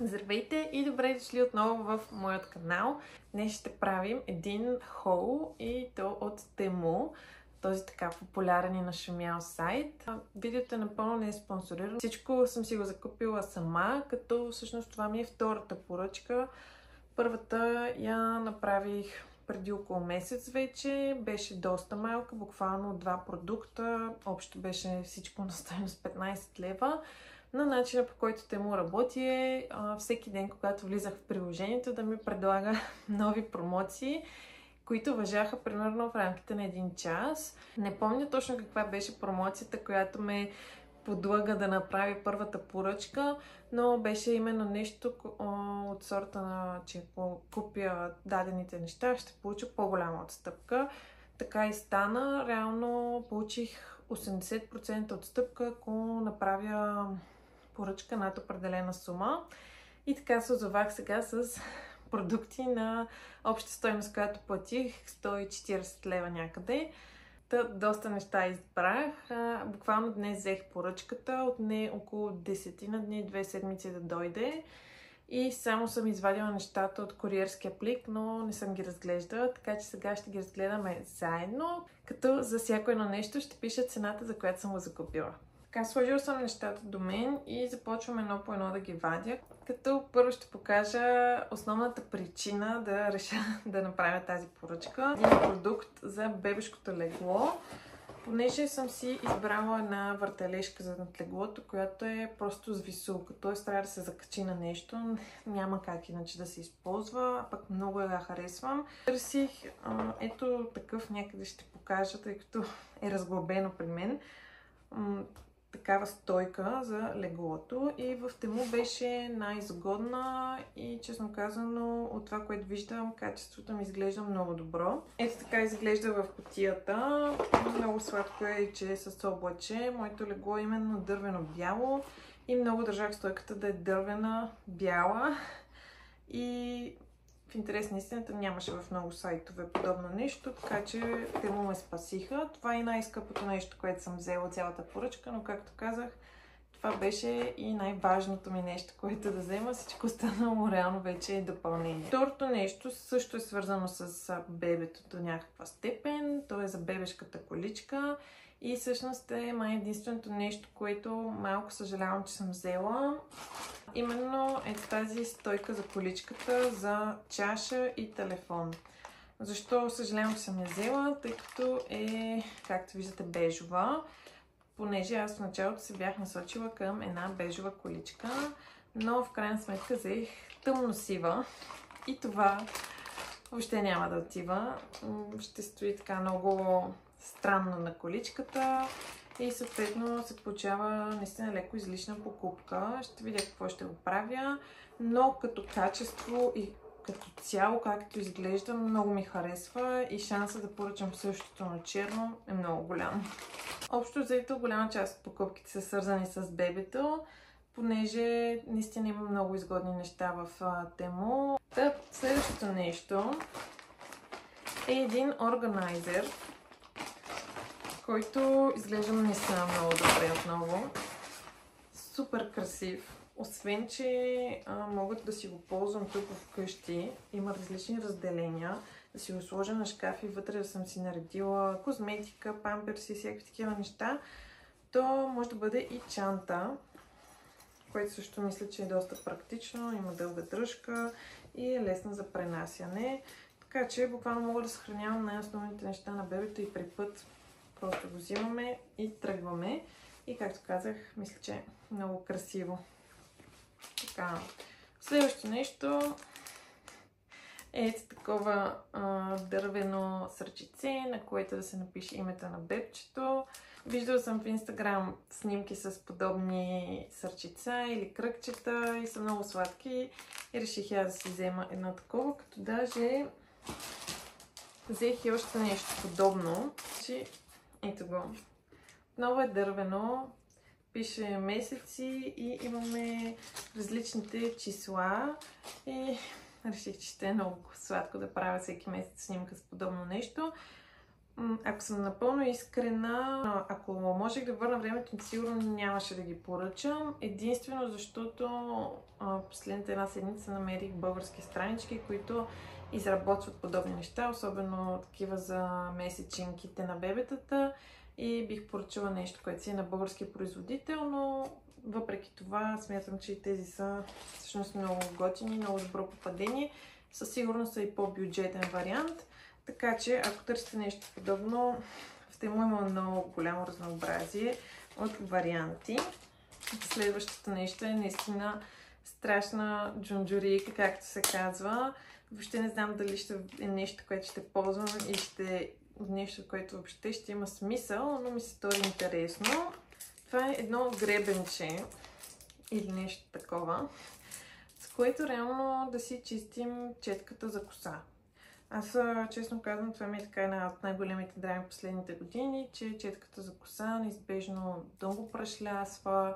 Здравейте и добре дошли отново в моят канал. Днес ще правим един хол и то от Temu, този така популярен и нашумял сайт. Видеото е напълно не е спонсорирано. Всичко съм си го закупила сама, като всъщност това ми е втората поръчка. Първата я направих преди около месец вече. Беше доста малка, буквално 2 продукта. Общо беше всичко на стойност 15 лева. На начина, по който Temu работи е всеки ден, когато влизах в приложението, да ми предлага нови промоции, които важаха примерно в рамките на 1 час. Не помня точно каква беше промоцията, която ме подлага да направи първата поръчка, но беше именно нещо от сорта на, че ако купя дадените неща, ще получа по-голяма отстъпка. Така и стана. Реално получих 80% отстъпка, ако направя поръчка над определена сума. И така се озовах сега с продукти на обща стойност, която платих 140 лева някъде. Доста неща избрах. Буквално днес взех поръчката. Отне около 10 на дни, 2 седмици да дойде. И само съм извадила нещата от куриерския плик, но не съм ги разглеждала, така че сега ще ги разгледаме заедно, като за всяко едно нещо ще пиша цената, за която съм го закупила. Така, сложила съм нещата до мен и започвам едно по едно да ги вадя, като първо ще покажа основната причина да реша да направя тази поръчка. Един продукт за бебешкото легло, понеже съм си избрала една въртележка за над леглото, която е просто с висулка, т.е. трябва да се закачи на нещо, няма как иначе да се използва, а пък много я харесвам. Търсих ето такъв, някъде ще покажа, тъй като е разглобено при мен, такава стойка за леглото и в Temu беше най-изгодна и честно казано от това, което виждам, качеството ми изглежда много добро. Ето така изглежда в кутията. Много сладко е, че е с облаче. Моето легло е именно дървено-бяло и много държах стойката да е дървена бяла и в интерес на истината нямаше в много сайтове подобно нещо, така че Temu ме спасиха. Това е най-скъпото нещо, което съм взела цялата поръчка, но както казах, това беше и най-важното ми нещо, което да взема. Всичко останало реално вече е допълнение. Второто нещо също е свързано с бебето до някаква степен. То е за бебешката количка. И всъщност е май единственото нещо, което малко съжалявам, че съм взела. Именно е тази стойка за количката, за чаша и телефон. Защо съжалявам, че съм я взела? Тъй като е, както виждате, бежова. Понеже аз в началото се бях насочила към една бежова количка, но в крайна сметка взех тъмно-сива. И това въобще няма да отива. Ще стои така много странно на количката и съответно се получава наистина леко излишна покупка. Ще видя какво ще го правя, но като качество и като цяло, както изглежда, много ми харесва и шанса да поръчам същото на черно е много голям. Общо взето голяма част от покупките са свързани с бебето, понеже наистина има много изгодни неща в Temu. Следващото нещо е един органайзер, който изглежда наистина много добре отново. Супер красив. Освен, че мога да си го ползвам тук вкъщи. Има различни разделения. Да си го сложа на шкаф и вътре да съм си наредила козметика, памперси и всякакви такива неща. То може да бъде и чанта, което също мисля, че е доста практично. Има дълга дръжка и е лесна за пренасяне. Така че буквално мога да съхранявам най-основните неща на бебето и при път. Просто го взимаме и тръгваме. И както казах, мисля, че е много красиво. Така. Следващото нещо е такова дървено сърчице, на което да се напише името на бебчето. Виждала съм в Инстаграм снимки с подобни сърчица или кръгчета и са много сладки. И реших я да си взема едно такова, като даже взех и още нещо подобно. Ето го. Отново е дървено, пише месеци и имаме различните числа и реших, че ще е много сладко да правя всеки месец снимка с подобно нещо. Ако съм напълно искрена, ако можех да върна времето, сигурно нямаше да ги поръчам. Единствено защото последната една седмица намерих български странички, които изработват подобни неща, особено такива за месечинките на бебетата. И бих поръчала нещо, което си е на български производител, но въпреки това смятам, че и тези са всъщност много готини, много добро попадение. Със сигурност са и по-бюджетен вариант. Така че, ако търсите нещо подобно, в Тему има много голямо разнообразие от варианти. Следващото нещо е наистина страшна джунджурийка, както се казва. Въобще не знам дали ще е нещо, което ще ползвам и ще е нещо, което въобще ще има смисъл, но ми се стори интересно. Това е едно гребенче или нещо такова, с което реално да си чистим четката за коса. Аз, честно казвам, това ми е така една от най-големите драми последните години, че четката за коса неизбежно дълго прашлясва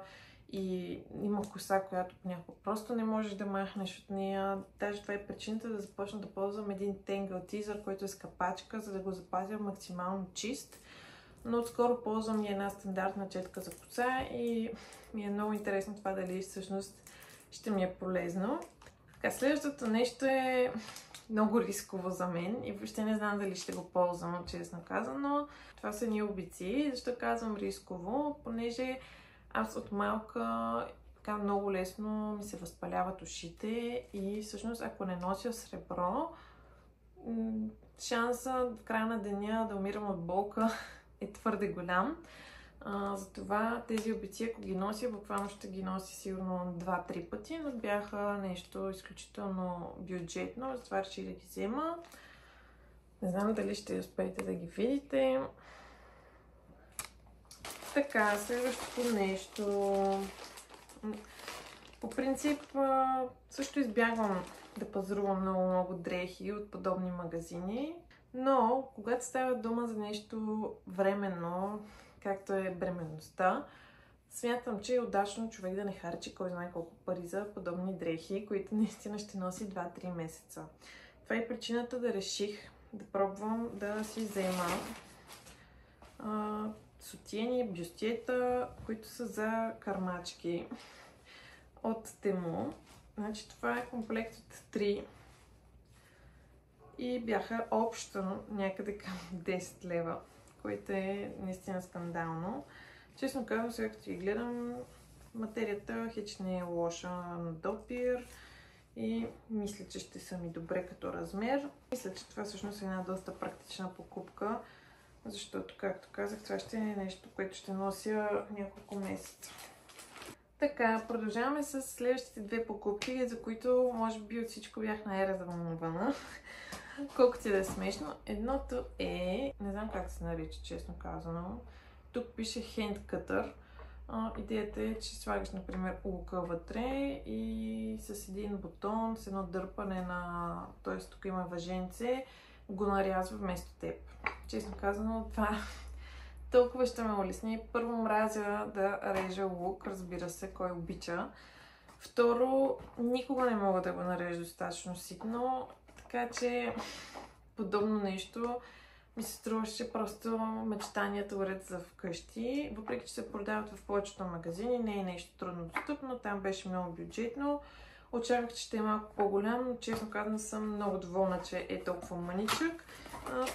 и има коса, която понякога просто не можеш да махнеш от нея. Даже това е причината да започна да ползвам един Tangle Teaser, който е с капачка, за да го запазя максимално чист. Но отскоро ползвам и една стандартна четка за коса и ми е много интересно това дали всъщност ще ми е полезно. Така, следващото нещо е много рисково за мен и въобще не знам дали ще го ползвам, честно казано. Това са ни обици. Защо казвам рисково? Понеже аз от малка така много лесно ми се възпаляват ушите и всъщност ако не нося сребро, шанса в края на деня да умирам от болка е твърде голям. Затова тези обици, ако ги нося, буквално ще ги нося сигурно 2-3 пъти, но бяха нещо изключително бюджетно, затова реших да ги взема. Не знам дали ще успеете да ги видите. Така, следващото нещо. По принцип, също избягвам да пазарувам много дрехи от подобни магазини, но когато става дума за нещо временно, както е бременността, смятам, че е удачно човек да не харчи кой знае колко пари за подобни дрехи, които наистина ще носи 2-3 месеца. Това е причината да реших да пробвам да си взема сутиени, бюстиета, които са за кърмачки от Тему. Значи това е комплект от 3 и бяха общо някъде към 10 лева, което е наистина скандално. Честно казвам, сега като ги гледам, материята хич не е лоша на допир и мисля, че ще са ми добре като размер. Мисля, че това всъщност е една доста практична покупка, защото, както казах, това ще е нещо, което ще нося няколко месеца. Така, продължаваме с следващите две покупки, за които може би от всичко бях най-развълнувана. Колкото и да е смешно. Едното е, не знам как се нарича, честно казано. Тук пише Hand Cutter. Идеята е, че слагаш, например, лука вътре и с един бутон, с едно дърпане на... т.е. тук има въженце, го нарязва вместо теб. Честно казано, това толкова ще ме улесни. Първо, мразя да режа лук, разбира се, кой обича. Второ, никога не мога да го нарежа достатъчно ситно, така че подобно нещо ми се струваше просто мечтанията уред за вкъщи. Въпреки че се продават в повечето магазини, не е нещо трудно достъпно, там беше много бюджетно. Очаквах, че ще е малко по-голям, но честно казано съм много доволна, че е толкова мъничък,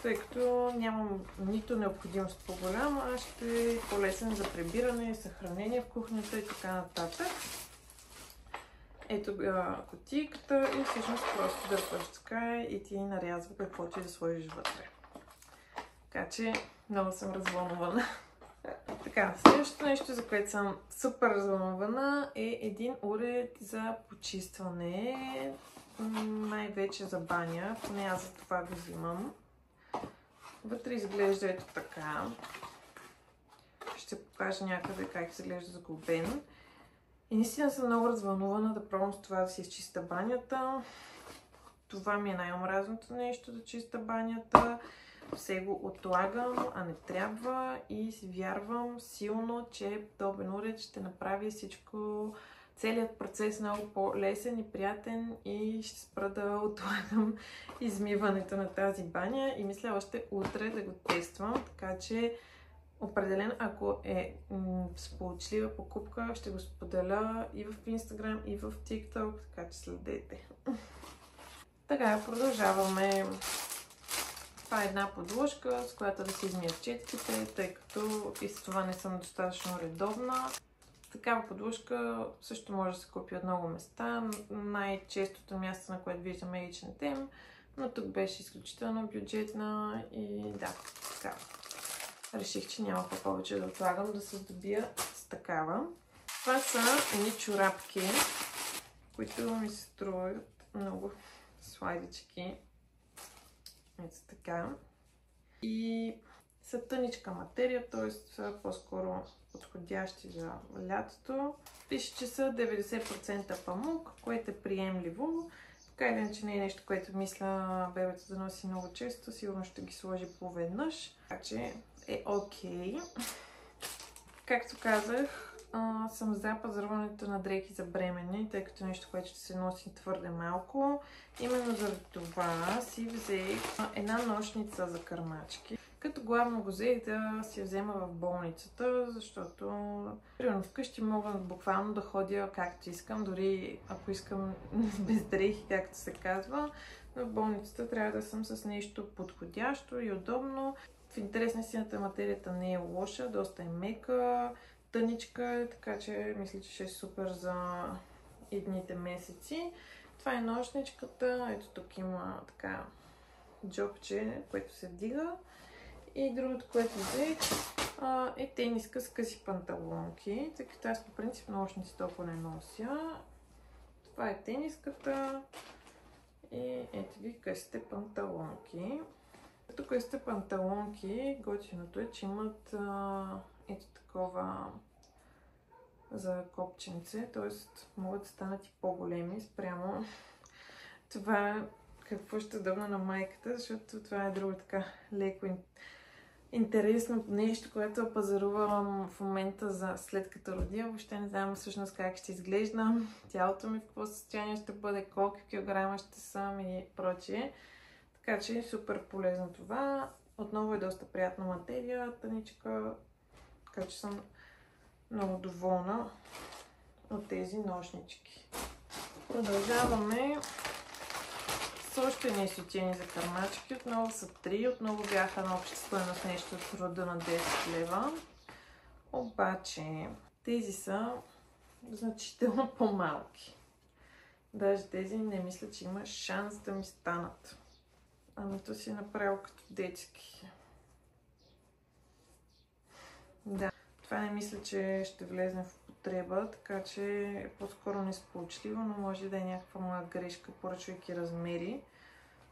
тъй като нямам нито необходимост по-голям, а ще е по-лесен за прибиране, съхранение в кухнята и така нататък. Ето кутийката и всъщност просто дърпаш така и ти нарязва каквото и да сложиш вътре. Така че много съм развълнувана. Така, следващото нещо, за което съм супер развълнувана, е един уред за почистване, най-вече за баня, поне аз за това го взимам. Вътре изглежда ето така. Ще покажа някъде как изглежда заглобен. И наистина съм много развълнувана да пробвам с това да си изчиста банята. Това ми е най-омразното нещо, да чиста банята. Все го отлагам, а не трябва и си вярвам силно, че подобен уред ще направи всичко целият процес е много по-лесен и приятен и ще спра да отлагам измиването на тази баня и мисля още утре да го тествам, така че определено, ако е сполучлива покупка, ще го споделя и в Instagram, и в TikTok, така че следете. Така, продължаваме. Това е една подложка, с която да се измият четките, тъй като и с това не съм достатъчно редовна. Такава подложка също може да се купи от много места. Най-честото място, на което виждаме H&M, но тук беше изключително бюджетна и да, така. Реших, че няма повече да отлагам да се здобия с такава. Това са едни чорапки, които ми се струват много сладички. Ето така. И са тъничка материя, т.е. са по-скоро подходящи за лятото. Пише, че са 90% памук, което е приемливо. Така или иначе не е нещо, което мисля бебето да носи много често. Сигурно ще ги сложи поведнъж. Така че е окей. Както казах, съм за пазаруването на дрехи за бременни, тъй като нещо, което ще се носи твърде малко. Именно заради това си взех една нощница за кърмачки. Като главно го взех да си я взема в болницата, защото примерно вкъщи мога буквално да ходя както искам, дори ако искам без дрехи, както се казва. Но в болницата трябва да съм с нещо подходящо и удобно. В интерес на истината материята не е лоша, доста е мека, тъничка, така че мисля, че ще е супер за едните месеци. Това е нощничката, ето тук има така джобче, което се вдига. И другото, което взех, е тениска с къси панталонки, тъй като аз по принцип нощници толкова не нося. Това е тениската и ето ви късите панталонки. Като късите панталонки, готиното е, че имат ето такова за копченце, т.е. могат да станат и по-големи спрямо това какво ще дъвна на майката, защото това е друго така леко интересно нещо, което пазарувам в момента за след като родя. Въобще не знам всъщност как ще изглежда, тялото ми в какво състояние ще бъде, колко килограма ще съм и прочие. Така че е супер полезно това. Отново е доста приятна материя, тъничка, така че съм много доволна от тези нощнички. Продължаваме с още несветени за кърмачки. Отново са 3. Отново бяха на обща стойност нещо от рода на 10 лева. Обаче тези са значително по-малки. Даже тези не мисля, че има шанс да ми станат. Ами то си е направил като детски. Да, това не мисля, че ще влезне в употреба, така че е по-скоро несполучливо, но може да е някаква моя грешка, поръчвайки размери.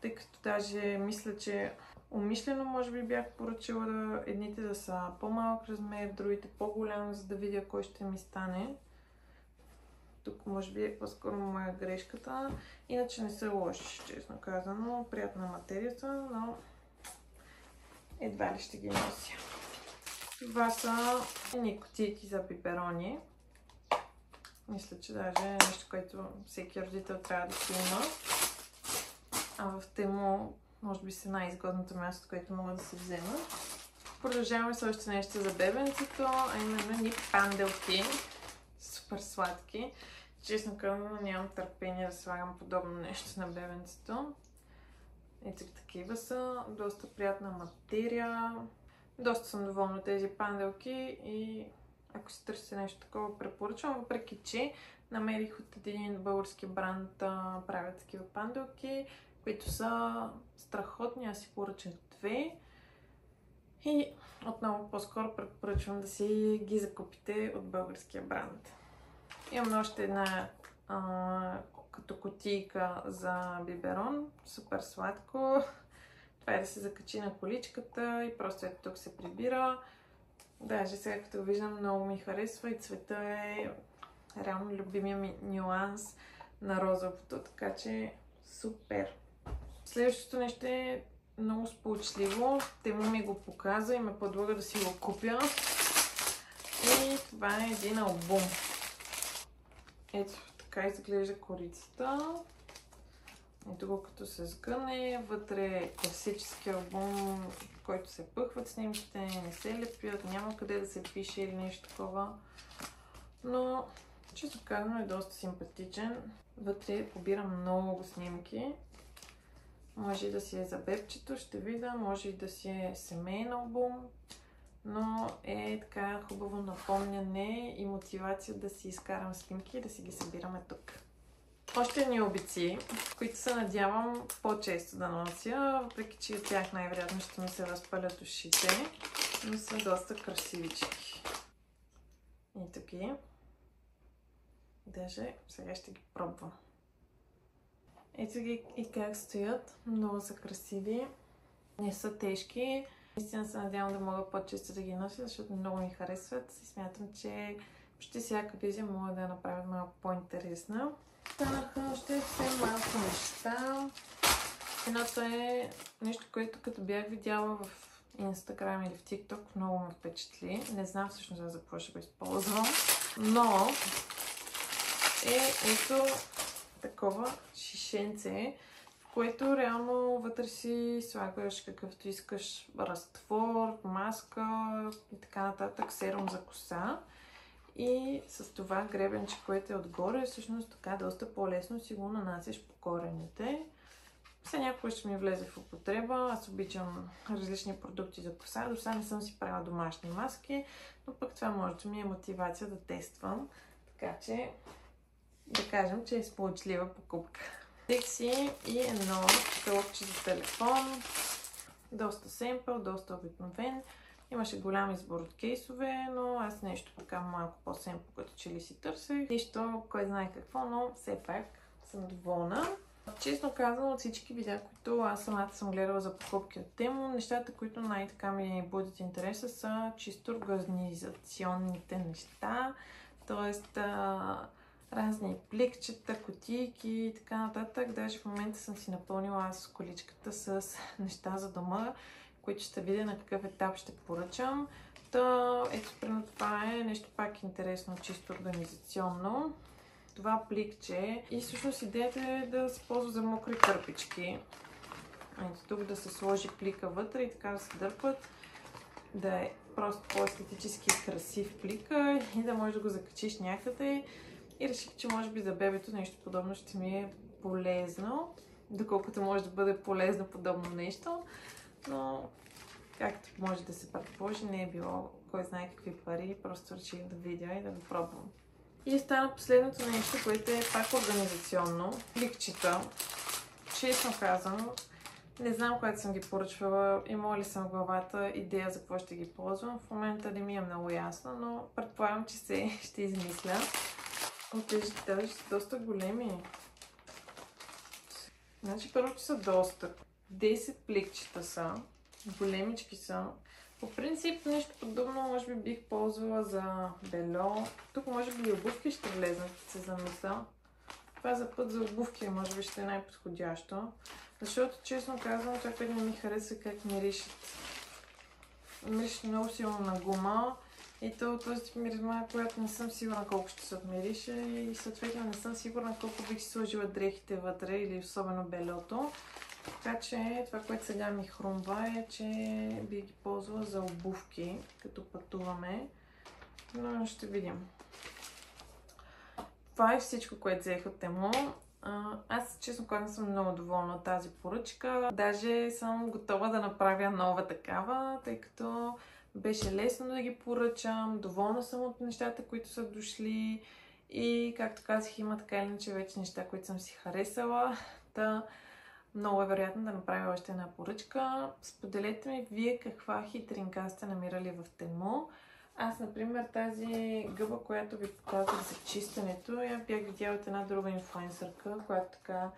Тъй като даже мисля, че умишлено може би бях поръчала едните да са по-малък размер, другите по-голям, за да видя кой ще ми стане. Тук може би е по-скоро моя грешката. Иначе не са лоши, честно казано. Приятна материята, но едва ли ще ги нося. Това са едни кутийки за биберони. Мисля, че даже е нещо, което всеки родител трябва да си има. А в Тему може би са най-изгодното място, което мога да се взема. Продължаваме с още нещо за бебенцето, а именно едни панделки. Супер сладки. Честно казано, нямам търпение да слагам подобно нещо на бебенцето. Ето такива са. Доста приятна материя. Доста съм доволна от тези панделки и ако си търсите нещо такова, препоръчвам. Въпреки че намерих от един български бранд правят такива панделки, които са страхотни. Аз си поръчах 2. И отново по-скоро препоръчвам да си ги закупите от българския бранд. Имам още една като кутийка за биберон. Супер сладко. Това е да се закачи на количката и просто ето тук се прибира. Даже сега като го виждам много ми харесва и цвета е реално любимия ми нюанс на розовото, така че супер. Следващото нещо е много сполучливо. Тему ми го показа и ме подлага да си го купя. И това е един албум. Ето, така изглежда корицата. Ето го като се сгъне. Вътре е класически албум, в който се пъхват снимките, не се лепят, няма къде да се пише или нещо такова. Но, често казано, е доста симпатичен. Вътре побира много снимки. Може и да си е за бебчето, ще видя, може и да си е семейен албум. Но е така хубаво напомняне и мотивация да си изкарам снимки и да си ги събираме тук. Още едни обици, които се надявам по-често да нося, въпреки че от тях най-вероятно ще ми се възпалят ушите, но са доста красивички. И таки. Даже сега ще ги пробвам. Ето ги и как стоят. Много са красиви. Не са тежки. Наистина се надявам да мога по-често да ги нося, защото много ми харесват и смятам, че почти всяка визия мога да я направя малко по-интересна. Станаха още все малко неща. Едното е нещо, което като бях видяла в Instagram или в TikTok, много ме впечатли. Не знам всъщност за какво ще го използвам. Но ето такова шишенце, в което реално вътре си слагаш какъвто искаш разтвор, маска и така нататък, серум за коса. И с това гребенче, което е отгоре, всъщност така доста по-лесно си го нанасяш по корените. Сега някой ще ми влезе в употреба. Аз обичам различни продукти за коса. До сега не съм си правила домашни маски, но пък това може да ми е мотивация да тествам. Така че да кажем, че е сполучлива покупка. Взех си и едно кълъпче за телефон. Доста семпъл, доста обикновен. Имаше голям избор от кейсове, но аз нещо така малко по-семпъл, като че ли си търсех. Нищо, кой знае какво, но все пак съм доволна. Честно казвам, от всички видеа, които аз самата съм гледала за покупки от Тему, нещата, които най-така ми будят интереса, са чисто организационните неща. Тоест разни пликчета, кутийки и така нататък. Даже в момента съм си напълнила аз количката с неща за дома, които ще видя на какъв етап ще поръчам. Та, ето, примерно това е нещо пак интересно, чисто организационно. Това пликче и всъщност идеята е да се ползва за мокри кърпички. Ето тук да се сложи плика вътре и така да се дърпат. Да е просто по-естетически красив плика и да можеш да го закачиш някъде. И реших, че може би за бебето нещо подобно ще ми е полезно. Доколкото може да бъде полезно подобно нещо. Но, както може да се предположи, не е било кой знае какви пари. Просто реших да видя и да го пробвам. И стана последното нещо, което е пак организационно. Пликчета. Честно казвам, не знам, когато съм ги поръчвала, имала ли съм в главата идея за какво ще ги ползвам. В момента не ми е много ясно, но предполагам, че се ще измисля. Тези са доста големи. Значи първо, че са доста. 10 пликчета са. Големички са. По принцип, нещо подобно може би бих ползвала за бельо. Тук може би и обувки ще влезнат, се замисля. Това за път за обувки може би ще е най-подходящо. Защото, честно казвам, това, което не ми харесва как миришат. Мириш много силно на гума. И този тип миризма, която не съм сигурна колко ще се отмирише и съответно не съм сигурна колко бих си сложила дрехите вътре или особено бельото. Така че това, което сега ми хрумва е, че бих ги ползвала за обувки, като пътуваме. Но ще видим. Това е всичко, което взех от Тему. Аз, честно казвам, съм много доволна от тази поръчка. Даже съм готова да направя нова такава, тъй като беше лесно да ги поръчам. Доволна съм от нещата, които са дошли. И, както казах, има така или иначе вече неща, които съм си харесала. Та, много е вероятно да направя още една поръчка. Споделете ми вие каква хитринка сте намирали в Тему. Аз, например, тази гъба, която ви показах за чистенето, я бях видяла от една друга инфлуенсърка, която така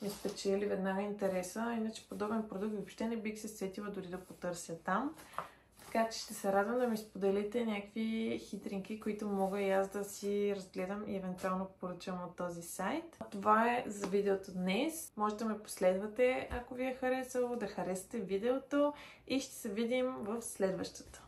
ми спечели веднага интереса. Иначе подобен продукт въобще не бих се сетила дори да потърся там. Така че ще се радвам да ми споделите някакви хитринки, които мога и аз да си разгледам и евентуално поръчам от този сайт. Това е за видеото днес. Може да ме последвате, ако ви е харесало, да харесате видеото и ще се видим в следващата.